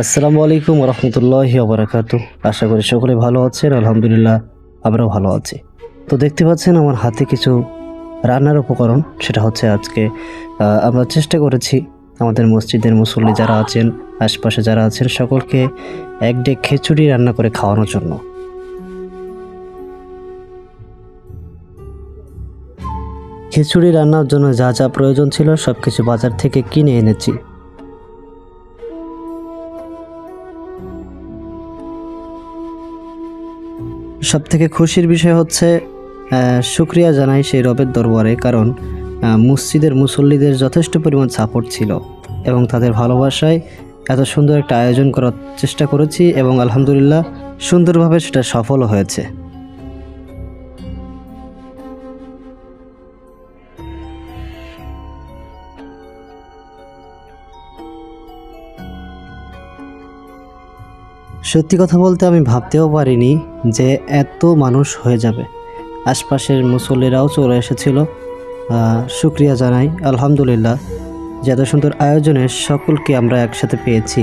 আসসালামু আলাইকুম রহমতুল্লাহি ওবরাকাতু। আশা করি সকলে ভালো আছেন। আলহামদুলিল্লাহ আমরাও ভালো আছি। তো দেখতে পাচ্ছেন আমার হাতে কিছু রান্নার উপকরণ। সেটা হচ্ছে আজকে আমরা চেষ্টা করেছি আমাদের মসজিদের মুসল্লি যারা আছেন, আশপাশে যারা আছেন সকলকে এক ডেক খিচুড়ি রান্না করে খাওয়ানোর জন্য। খিচুড়ি রান্নার জন্য যা যা প্রয়োজন ছিল সবকিছু বাজার থেকে কিনে এনেছি। সবথেকে খুশির বিষয় হচ্ছে শুকরিয়া জানাই সেই রবের দরবারে, কারণ মসজিদের মুসল্লিদের যথেষ্ট পরিমাণ সাপোর্ট ছিল এবং তাদের ভালোবাসায় এত সুন্দর একটা আয়োজন করার চেষ্টা করেছি এবং আলহামদুলিল্লাহ সুন্দরভাবে সেটা সফলও হয়েছে। সত্যি কথা বলতে আমি ভাবতেও পারিনি যে এত মানুষ হয়ে যাবে। আশপাশের মুসল্লিরাও চলে এসেছিল। শুকরিয়া জানাই আলহামদুলিল্লাহ যে এত সুন্দর আয়োজনে সকলকে আমরা একসাথে পেয়েছি।